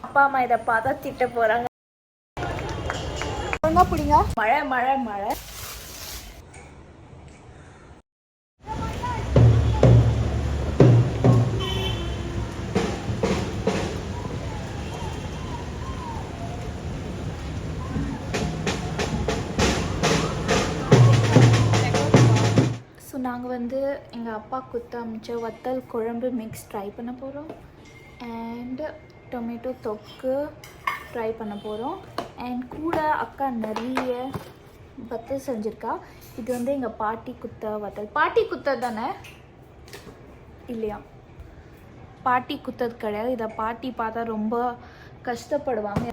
அப்பா அம்மா இதை பார்த்தா திட்ட போகிறாங்க. ஒழுங்கா பிடிங்க. மழை மழை மழை. ஸோ நாங்கள் வந்து எங்கள் அப்பா குத்த அமைச்ச வத்தல் குழம்பு மிக்ஸ் ட்ரை பண்ண போகிறோம். அண்ட் டொமேட்டோ தொக்கு ட்ரை பண்ண போகிறோம். அண்ட் கூட அக்கா நிறைய வத்தல் செஞ்சுருக்கா. இது வந்து எங்கள் பாட்டி குத்த வத்தல். பாட்டி குத்தது தானே? இல்லையா, பாட்டி குத்தது கிடையாது. இதை பாட்டி பார்த்தா ரொம்ப கஷ்டப்படுவாங்க.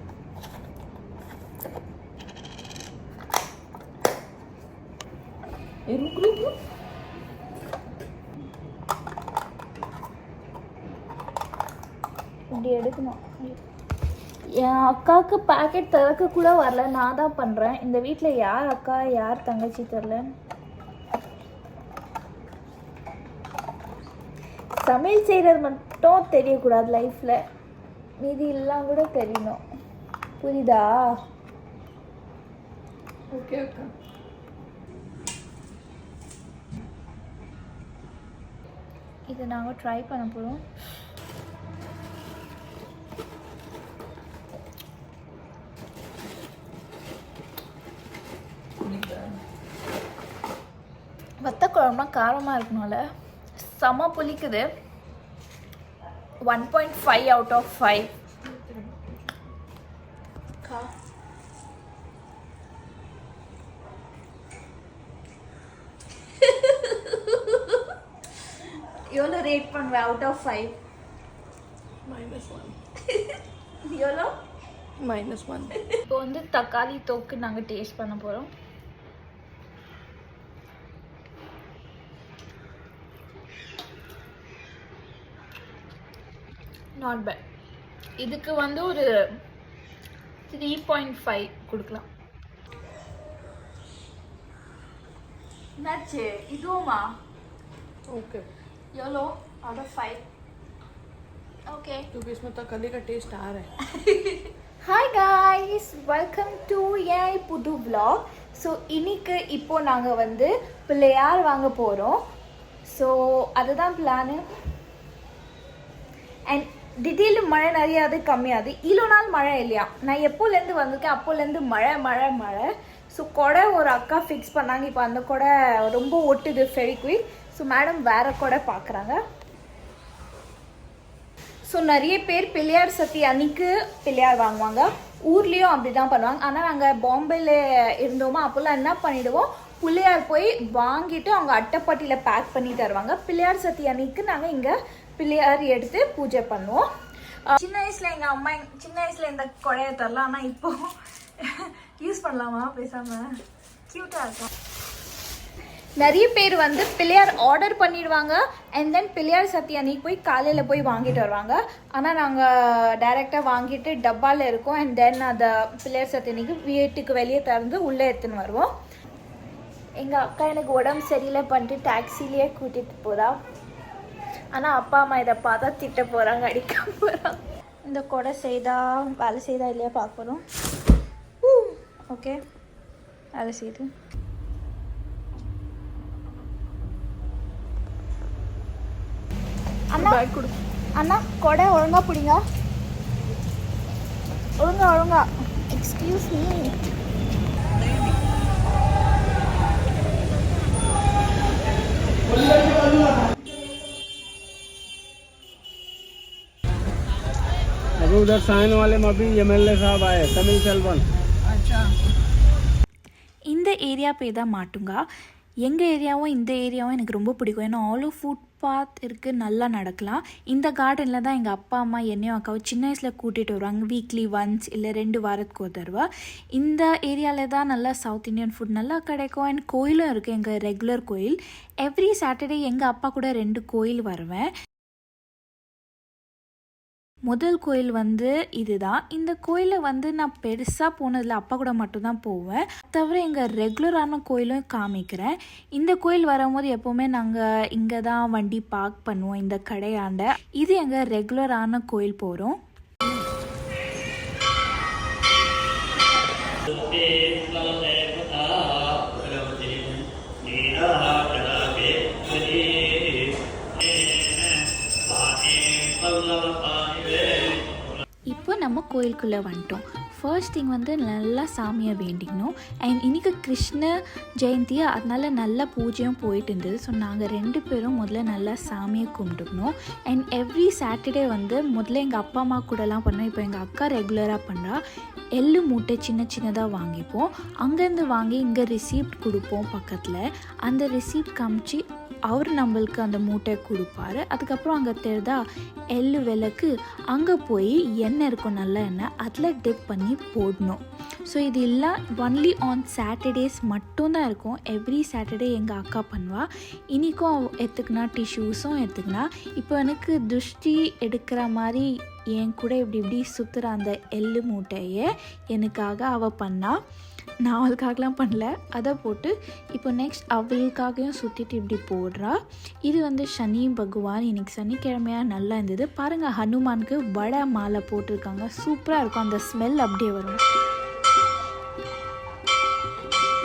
இப்படி எடுக்கணும். என் அக்காவுக்கு பேக்கெட் திறக்க கூட வரல, நான் தான் பண்ணுறேன். இந்த வீட்டில் யார் அக்கா யார் தங்கச்சி தெரில. சமையல் செய்கிறது மட்டும் தெரியக்கூடாது லைஃப்பில், மீதி எல்லாம் கூட தெரியணும். புரியுதா? ஓகே அக்கா. இதை நாங்கள் ட்ரை பண்ண போகிறோம். வத்த குழம்புனா காரமாக இருக்கணும்ல, செம புளிக்குது. 1.5 out of 5. எவ்வளோ ரேட் பண்ணுவேன் அவுட் ஆஃப் 5? -1. எவ்வளோ? -1. இப்போ வந்து தக்காளி தொக்கு நாங்கள் டேஸ்ட் பண்ண போகிறோம். Not bad. இதுக்கு வந்து ஒரு 3.5 கொடுக்கலாம். என்னாச்சு இதுவுமா? ओके. எவ்வளோ out of 5? ஓகே. क्योंकि इसमें तकली का टेस्ट आ रहा है. ஹாய் காய்ஸ், வெல்கம் டு ஏன் புது vlog. ஸோ இன்னைக்கு இப்போ நாங்கள் வந்து பிள்ளையார் வாங்க போகிறோம். ஸோ அதுதான் பிளானு. அண்ட் திடீர்னு மழை நிறையாது கம்மியாது. இவ்வளோ நாள் மழை இல்லையா, நான் எப்போலேருந்து வந்திருக்கேன் அப்போலேருந்து மழை மழை மழை. ஸோ கொடை ஒரு அக்கா ஃபிக்ஸ் பண்ணாங்க. இப்போ அந்த கொடை ரொம்ப ஒட்டுது ஃபெவிக்விக். ஸோ மேடம் வேறு கொடை பார்க்குறாங்க. ஸோ நிறைய பேர் பிள்ளையார் சத்தி அன்னைக்கு பிள்ளையார் வாங்குவாங்க. ஊர்லேயும் அப்படி தான் பண்ணுவாங்க. ஆனால் நாங்கள் பாம்பேல இருந்தோமா, அப்போல்லாம் என்ன பண்ணிவிடுவோம், பிள்ளையார் போய் வாங்கிட்டு அவங்க அட்டைப்பட்டியில் பேக் பண்ணி தருவாங்க. பிள்ளையார் சத்தி அன்னைக்கு நாங்கள் இங்கே பிள்ளையார் எடுத்து பூஜை பண்ணுவோம். சின்ன வயசில் எங்கள் அம்மா சின்ன வயசில் இந்த கொடையை தரலாம். ஆனால் இப்போ யூஸ் பண்ணலாமா பேசாமல்? க்யூட்டாக இருக்கும். நிறைய பேர் வந்து பிள்ளையார் ஆர்டர் பண்ணிடுவாங்க. அண்ட் தென் பிள்ளையார் சத்தி அன்னைக்கு போய் காலையில் போய் வாங்கிட்டு வருவாங்க. ஆனால் நாங்கள் டைரெக்டாக வாங்கிட்டு டப்பாவில் இருக்கோம். அண்ட் தென் அதை பிள்ளையார் சத்தி அன்னைக்கு வீட்டுக்கு வெளியே திறந்து உள்ளே எடுத்துன்னு வருவோம். எங்கள் அக்கா எனக்கு உடம்பு சரியில்லை பண்ணிட்டு டாக்ஸிலேயே கூட்டிகிட்டு போகிறா. ஆனால் அப்பா அம்மா இதை பார்த்தா திட்ட போகிறாங்க, அடிக்க போகிறாங்க. இந்த கொடை செய்தா வேலை செய்தா இல்லையா பார்க்க போகிறோம். ஓகே, வேலை செய்யுது. அண்ணா அண்ணா கொடை ஒழுங்கா பிடிங்க. ஒழுங்கா ஒழுங்கா. Excuse me. अभी उधर साइन वाले में अभी एमएलए साहब आए, तमिल सेल्वन. अच्छा. இந்த ஏரியா பேர் தான் மாட்டுங்கா. எங்கள் ஏரியாவும் இந்த ஏரியாவும் எனக்கு ரொம்ப பிடிக்கும். ஏன்னா ஆல் ஆஃப் ஃபுட் பாத் இருக்குது, நல்லா நடக்கலாம். இந்த கார்டனில் தான் எங்கள் அப்பா அம்மா என்னையும் அக்காவும் சின்ன வயசில் கூட்டிகிட்டு வருவாங்க. வீக்லி ஒன்ஸ் இல்லை 2 வாரத்துக்கு ஒரு தடவை. இந்த ஏரியாவில் தான் நல்லா சவுத் இண்டியன் ஃபுட் நல்லா கிடைக்கும். அண்ட் கோயிலும் இருக்குது, எங்கள் ரெகுலர் கோயில். எவ்ரி சாட்டர்டே எங்கள் அப்பா கூட 2 கோயில் வருவேன். முதல் கோயில் வந்து இதுதான். இந்த கோயிலில் வந்து நான் பெருசாக போனதில் அப்பா கூட மட்டும்தான் போவேன். தவிர எங்கள் ரெகுலரான கோயிலும் காமிக்கிறேன். இந்த கோயில் வரும்போது எப்போவுமே நாங்கள் இங்கே தான் வண்டி பார்க் பண்ணுவோம், இந்த கடையாண்ட. இது எங்கள் ரெகுலரான கோயில் போகிறோம். இப்போ நம்ம கோயிலுக்குள்ளே வந்துட்டோம். ஃபர்ஸ்ட் திங் வந்து நல்லா சாமியை வேண்டிக்கணும். அண்ட் இன்றைக்கி கிருஷ்ண ஜெயந்தி, அதனால நல்லா பூஜையும் போயிட்டு இருந்தது. ஸோ நாங்கள் 2 பேரும் முதல்ல நல்லா சாமியை கும்பிட்டுக்கணும். அண்ட் எவ்ரி சாட்டர்டே வந்து முதல்ல எங்கள் அப்பா அம்மா கூடலாம் பண்ணோம். இப்போ எங்கள் அக்கா ரெகுலராக பண்ணுறா. எள்ளு மூட்டை சின்ன சின்னதாக வாங்கிப்போம். அங்கேருந்து வாங்கி இங்கே ரிசீப்ட் கொடுப்போம் பக்கத்தில். அந்த ரிசீப்ட் காமிச்சு அவர் நம்மளுக்கு அந்த மூட்டை கொடுப்பாரு. அதுக்கப்புறம் அங்கே தெரிதா எள்ளு விளக்கு, அங்கே போய் எண்ணெய் இருக்கும், நல்ல எண்ணெய், அதில் டிப் பண்ணி போடணும். ஸோ இது எல்லாம் ஒன்லி ஆன் சாட்டர்டேஸ் மட்டும்தான் இருக்கும். எவ்ரி சாட்டர்டே எங்கள் அக்கா பண்ணுவாள். இன்றைக்கும் எடுத்துக்கினா டிஷ்யூஸும் எடுத்துக்கினா. இப்போ எனக்கு திருஷ்டி எடுக்கிற மாதிரி என் கூட இப்படி சுற்றுற அந்த எள்ளு மூட்டையை எனக்காக அவள் பண்ணாள். நான் அவளுக்காகலாம் பண்ணல, அதை போட்டு இப்போ நெக்ஸ்ட் அவளுக்காகவும் சுற்றிட்டு இப்படி போடுறா. இது வந்து சனி பகவான், இன்றைக்கி சனிக்கிழமையாக நல்லா இருந்தது. பாருங்கள், ஹனுமானுக்கு வடை மாலை போட்டிருக்காங்க, சூப்பராக இருக்கும். அந்த ஸ்மெல் அப்படியே வரும்.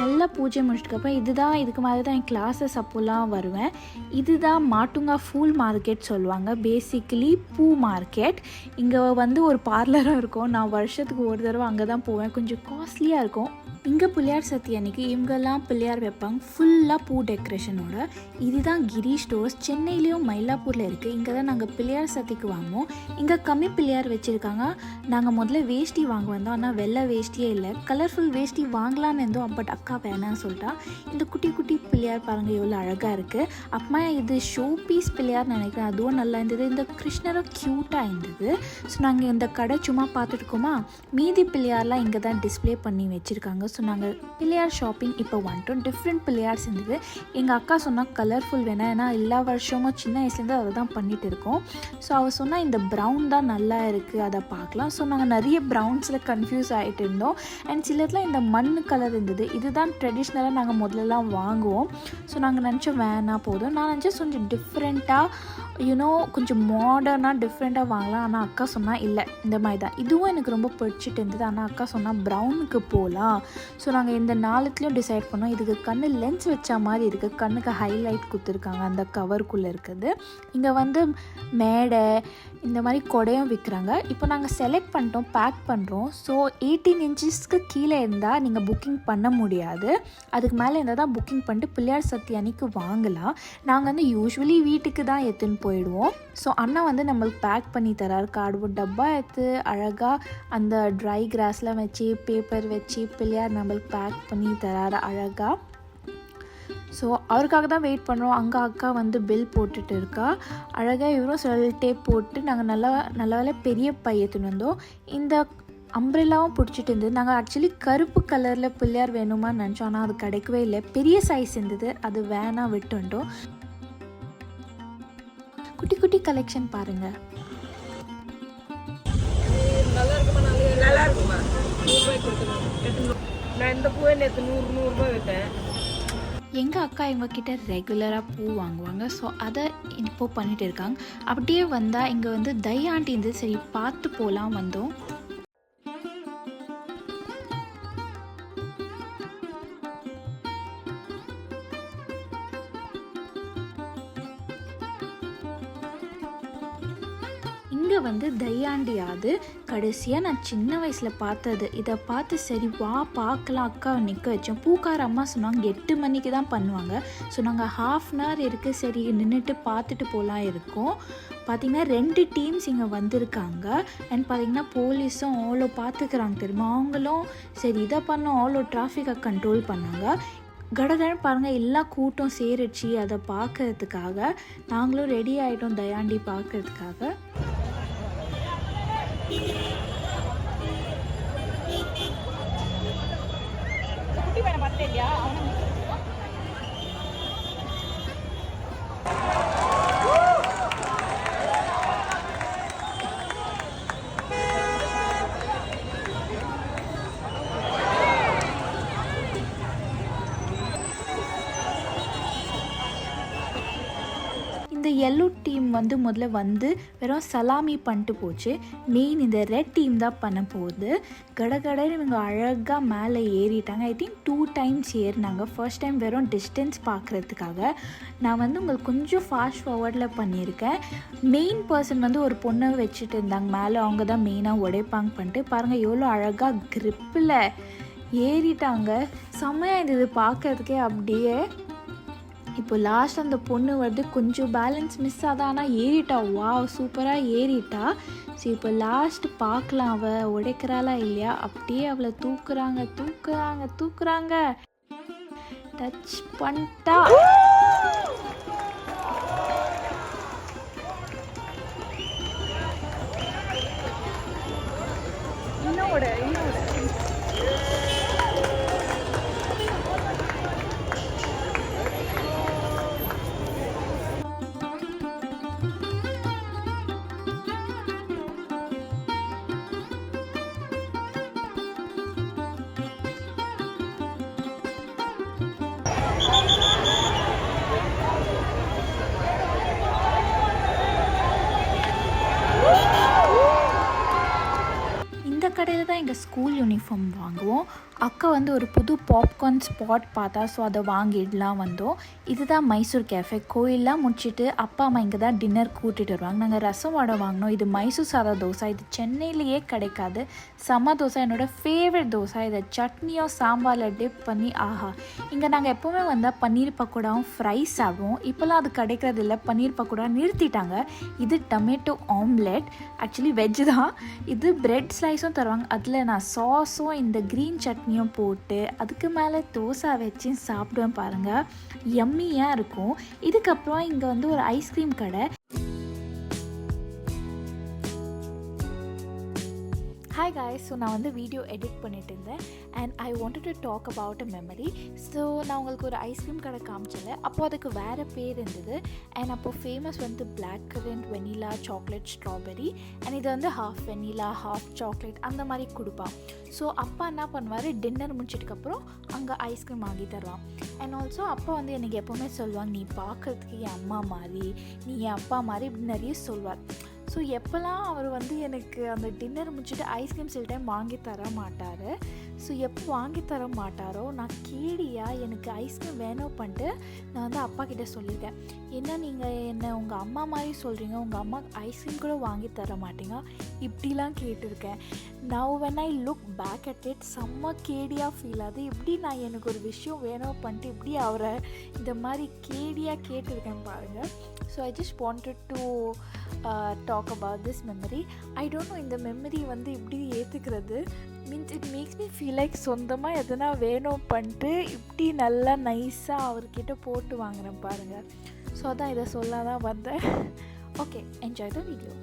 நல்லா பூஜை முடிச்சிட்டுக்கப்புறம் இதுக்கு மாதிரி தான் என் கிளாஸஸ் அப்போலாம் வருவேன். இதுதான் மாட்டுங்கா ஃபூல் மார்க்கெட் சொல்லுவாங்க. பேசிக்கலி பூ மார்க்கெட். இங்கே வந்து ஒரு பார்லராக இருக்கும். நான் வருஷத்துக்கு ஒரு தடவை அங்கே தான் போவேன். கொஞ்சம் காஸ்ட்லியாக இருக்கும். இங்கே பிள்ளையார் சதுர்த்தி அன்றைக்கி இவங்கெல்லாம் பிள்ளையார் வைப்பாங்க, ஃபுல்லாக பூ டெக்கரேஷனோட. இதுதான் கிரி ஸ்டோர்ஸ். சென்னையிலையும் மயிலாப்பூரில் இருக்குது. இங்கே தான் நாங்கள் பிள்ளையார் சதுர்த்திக்கு வாங்குவோம். இங்கே கம்மி பிள்ளையார் வச்சுருக்காங்க. நாங்கள் முதல்ல வேஷ்டி வாங்க வந்தோம், ஆனால் வெள்ளை வேஷ்டியே இல்லை. கலர்ஃபுல் வேஷ்டி வாங்கலான்னு இருந்தோம், பட் அக்கா வேணான்னு சொல்லிட்டா. இந்த குட்டி குட்டி பிள்ளையார் பாருங்கள் எவ்வளோ அழகாக இருக்குது. அப்புறமா இது ஷோ பீஸ் பிள்ளையார் நினைக்கிறேன், அதுவும் நல்லா இருந்தது. இந்த கிருஷ்ணரும் க்யூட்டாக இருந்தது. ஸோ நாங்கள் இந்த கடை சும்மா பார்த்துட்டுருக்கோமா, மீதி பிள்ளையார்லாம் இங்கே தான் டிஸ்பிளே பண்ணி வச்சுருக்காங்க. ஸோ நாங்கள் பிள்ளையார் ஷாப்பிங் இப்போ வந்துட்டோம். டிஃப்ரெண்ட் பிள்ளையார்ஸ் இருந்தது. எங்கள் அக்கா சொன்னால் கலர்ஃபுல் வேணாம், ஏன்னா எல்லா வருஷமும் சின்ன வயசுலேருந்து அதை தான் பண்ணிகிட்டு இருக்கோம். ஸோ அவள் சொன்னால் இந்த ப்ரௌன் தான் நல்லா இருக்குது, அதை பார்க்கலாம். ஸோ நாங்கள் நிறைய ப்ரௌன்ஸில் கன்ஃபியூஸ் ஆகிட்டு இருந்தோம். அண்ட் சிலர்லாம் இந்த மண் கலர் இருந்தது. இதுதான் ட்ரெடிஷ்னலாக நாங்கள் முதல்லலாம் வாங்குவோம். ஸோ நாங்கள் நினச்சோம் வேணாம் போதும். நான் நினச்சேன் கொஞ்சம் டிஃப்ரெண்ட்டாக, கொஞ்சம் மாடர்னாக டிஃப்ரெண்ட்டாக வாங்கலாம். ஆனால் அக்கா சொன்னால் இல்லை, இந்த மாதிரி தான். இதுவும் எனக்கு ரொம்ப பிடிச்சிட்டு இருந்தது. ஆனால் அக்கா சொன்னால் ப்ரௌனுக்கு போகலாம். ஸோ நாங்கள் இந்த 4த்துலேயும் டிசைட் பண்ணோம். இதுக்கு கண்ணு லென்ஸ் வச்ச மாதிரி இருக்குது, கண்ணுக்கு ஹைலைட் கொடுத்துருக்காங்க அந்த கவருக்குள்ளே இருக்குது. இங்கே வந்து மேடை இந்த மாதிரி கொடையும் விற்கிறாங்க. இப்போ நாங்கள் செலக்ட் பண்ணிட்டோம், பேக் பண்ணுறோம். ஸோ 18 இன்ச்சஸ்க்கு கீழே இருந்தால் நீங்கள் புக்கிங் பண்ண முடியாது. அதுக்கு மேலே இருந்தால் தான் புக்கிங் பண்ணிட்டு பிள்ளையார் சதுர்த்தி அன்னைக்கு வாங்கலாம். நாங்கள் வந்து யூஸ்வலி வீட்டுக்கு தான் எடுத்துன்னு போயிடுவோம். ஸோ அண்ணா வந்து நம்மளுக்கு பேக் பண்ணி தரார். கார்ட்போர்ட் டப்பா எடுத்து அழகாக அந்த ட்ரை கிராஸ்லாம் வச்சு பேப்பர் வச்சு பிள்ளையார் நம்மளுக்கு பேக் பண்ணி தரார் அழகாக. ஸோ அவருக்காக தான் வெயிட் பண்ணுறோம். அங்கே அக்கா வந்து பில் போட்டுட்டு இருக்கா அழகாக. இவரும் செல் டேப் போட்டு நாங்கள் நல்ல வேலை பெரிய பை எடுத்துன்னு வந்தோம். இந்த அம்ப்ரெல்லாவும் பிடிச்சிட்டு இருந்தது. நாங்கள் ஆக்சுவலி கருப்பு கலரில் பிள்ளையார் வேணுமான்னு நினச்சோம், ஆனால் அது கிடைக்கவே இல்லை. பெரிய சைஸ் இருந்தது, அது வேணாம் விட்டு வந்துட்டோம். குட்டி குட்டி கலெக்ஷன் பாருங்கள். நல்லா இருக்குமா? 100 ரூபாய்க்கு கொடுத்துருங்க. நான் இந்த பூவை நேற்று 100 ரூபாய் விட்டேன். எங்கள் அக்கா இவங்கக்கிட்ட ரெகுலராக பூ வாங்குவாங்க. ஸோ அதை இப்போது பண்ணிகிட்டு இருக்காங்க. அப்படியே வந்தால் இங்கே வந்து தையாண்டி இருந்து சரி பார்த்து போகலாம் வந்தோம். இங்கே வந்து தையாண்டியாது கடைசியாக நான் சின்ன வயசில் பார்த்தது. இதை பார்த்து சரி வா பார்க்கலாம் அக்காவை நிற்க வச்சோம். பூக்கார அம்மா சொன்னாங்க 8 மணிக்கு தான் பண்ணுவாங்க. ஸோ நாங்கள் ½ அன் ஹவர் இருக்குது, சரி நின்றுட்டு பார்த்துட்டு போகலாம் இருக்கோம். பார்த்திங்கன்னா 2 டீம்ஸ் இங்கே வந்திருக்காங்க. அண்ட் பார்த்திங்கன்னா போலீஸும் அவ்வளோ பார்த்துக்கிறாங்க தெரியுமா. அவங்களும் சரி இதை பண்ணோம், அவ்வளோ டிராஃபிக்கை கண்ட்ரோல் பண்ணாங்க. கடகடன்னு பாருங்கள், எல்லா கூட்டம் சேரிச்சு அதை பார்க்கறதுக்காக. நாங்களும் ரெடி ஆகிட்டோம் தயாண்டி பார்க்கறதுக்காக. இந்த எல்லோ டீம் வந்து முதல்ல வந்து வெறும் சலாமி பண்ணிட்டு போச்சு. மெயின் இந்த ரெட் டீம் தான் பண்ண போகுது. கடகடன்னு இவங்க அழகாக மேலே ஏறிட்டாங்க. ஐ திங்க் 2 times ஏறினாங்க. ஃபர்ஸ்ட் டைம் வெறும் டிஸ்டன்ஸ் பார்க்குறதுக்காக. நான் வந்து உங்களுக்கு கொஞ்சம் ஃபாஸ்ட் ஃபார்வர்டில் பண்ணியிருக்கேன். மெயின் பர்சன் வந்து ஒரு பொண்ணை வச்சுட்டு இருந்தாங்க மேலே, அவங்க தான் மெயினாக உடைப்பாங்க பண்ணிட்டு பாருங்கள் எவ்வளோ அழகாக க்ரிப்பில் ஏறிட்டாங்க. செம்மையாக இருந்தது பார்க்கறதுக்கே. அப்படியே இப்போ லாஸ்ட் அந்த பொண்ணு வந்து கொஞ்சம் பேலன்ஸ் மிஸ் ஆதான், ஆனால் ஏறிட்டா. வா சூப்பராக ஏறிட்டா. ஸோ இப்போ லாஸ்ட் பார்க்கலாம் அவள் உடைக்கிறாளா இல்லையா. அப்படியே அவளை தூக்குறாங்க. டச் பண்ணிட்டா. இன்னோட இந்த கடையில் தான் எங்கள் ஸ்கூல் யூனிஃபார்ம் வாங்குவோம். அக்கா வந்து ஒரு புது பாப்கார்ன் ஸ்பாட் பார்த்தா, ஸோ அதை வாங்கிடலாம் வந்தோம். இதுதான் மைசூர் கேஃபே. கோயிலெலாம் முடிச்சுட்டு அப்பா அம்மா இங்கே தான் டின்னர் கூட்டிகிட்டு வருவாங்க. நாங்கள் ரசம் வடை வாங்கினோம். இது மைசூர் சாதா தோசை. இது சென்னையிலேயே கிடைக்காது. செம்ம தோசை, என்னோடய ஃபேவரட் தோசை. இதை சட்னியோ சாம்பாரில் டிப் பண்ணி ஆஹா. இங்கே நாங்கள் எப்போவுமே வந்தால் பன்னீர் பக்கோடாவும் ஃப்ரைஸ் சாப்பிடுவோம். இப்போல்லாம் அது கிடைக்கிறது இல்லை. பன்னீர் பக்கோடா நிறுத்திட்டாங்க. இது டொமேட்டோ ஆம்லெட், ஆக்சுவலி வெஜ் தான். இது பிரெட் ஸ்லைஸும் தருவாங்க. அதில் நான் சாஸும் இந்த க்ரீன் சட்னியும் போட்டு அதுக்கு மேலே தோசை வச்சு சாப்பிடுவேன் பாருங்கள். யம்மியாக இருக்கும். இதுக்கப்புறம் இங்கே வந்து ஒரு ஐஸ்கிரீம் கடை. Hi guys. ஸோ நான் வந்து வீடியோ எடிட் பண்ணிட்டு இருந்தேன் and I wanted to talk about a memory. So நான் உங்களுக்கு ஒரு ஐஸ்கிரீம் கடை காமிச்சல. அப்போது அதுக்கு வேறு பேர் இருந்தது. அண்ட் அப்போது ஃபேமஸ் வந்து black currant, vanilla, chocolate, strawberry. And இது வந்து ஹாஃப் வெனிலா ஹாஃப் சாக்லேட் அந்த மாதிரி கொடுப்பான். ஸோ அப்பா என்ன பண்ணுவார், டின்னர் முடிச்சதுக்கப்புறம் அங்கே ஐஸ்கிரீம் வாங்கி தருவான். அண்ட் ஆல்சோ அப்பா வந்து எனக்கு எப்போவுமே சொல்லுவாங்க, நீ பார்க்குறதுக்கு என் அம்மா மாதிரி, நீ என் அப்பா மாதிரி இப்படி நிறைய சொல்வார். ஸோ எப்போல்லாம் அவர் வந்து எனக்கு அந்த டின்னர் முடிச்சுட்டு ஐஸ்கிரீம் சில டைம் வாங்கி தர மாட்டார். ஸோ எப்போ வாங்கி தர மாட்டாரோ நான் கேடியாக எனக்கு ஐஸ்கிரீம் வேணும் பண்ணிட்டு நான் வந்து அப்பா கிட்டே சொல்லியிருக்கேன். என்ன நீங்கள் என்ன உங்கள் அம்மா மாதிரி சொல்கிறீங்க, உங்கள் அம்மா ஐஸ்கிரீம் கூட வாங்கி தர மாட்டீங்க, இப்படிலாம் கேட்டிருக்கேன். Now when I look back at it செம்ம கேடியாக ஃபீல் ஆகுது. இப்படி நான் எனக்கு ஒரு விஷயம் வேணும் பண்ணிட்டு இப்படி அவரை இந்த மாதிரி கேடியாக கேட்டிருக்கேன் பாருங்கள். So I just wanted to talk about this memory. I don't know இந்த மெமரி வந்து இப்படி ஏற்றுக்கிறது means it makes me feel like சொந்தமாக எதனா வேணும் பண்ணிட்டு இப்படி நல்லா நைஸாக அவர்கிட்ட போட்டு வாங்குறேன் பாருங்கள். ஸோ அதான் இதை சொல்ல தான் வந்தேன். Okay, enjoy the video.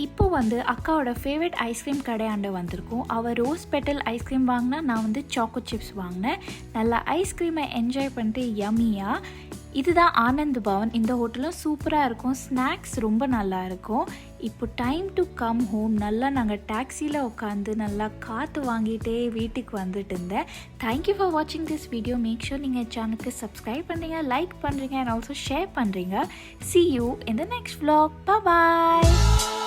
இப்போ வந்து அக்காவோட ஃபேவரட் ஐஸ்கிரீம் கடையாண்டு வந்திருக்கும். அவள் ரோஸ் பெட்டல் ஐஸ்கிரீம் வாங்கினா, நான் வந்து சாக்கோ சிப்ஸ் வாங்கினேன். நல்லா ஐஸ்கிரீமை என்ஜாய் பண்ணிட்டு யம்மியாக. இதுதான் ஆனந்த் பவன். இந்த ஹோட்டலும் சூப்பராக இருக்கும். ஸ்நாக்ஸ் ரொம்ப நல்லா இருக்கும். இப்போ டைம் டு கம் ஹோம். நல்லா நாங்கள் டாக்ஸியில் உட்காந்து நல்லா காற்று வாங்கிட்டே வீட்டுக்கு வந்துட்டு இருந்தேன். தேங்க்யூ ஃபார் வாட்சிங் திஸ் வீடியோ. மேக் ஷூர் நீங்கள் சேனலுக்கு சப்ஸ்கிரைப் பண்ணுறீங்க, லைக் பண்ணுறீங்க அண்ட் ஆல்சோ ஷேர் பண்ணுறீங்க. See you in the next vlog. Bye bye.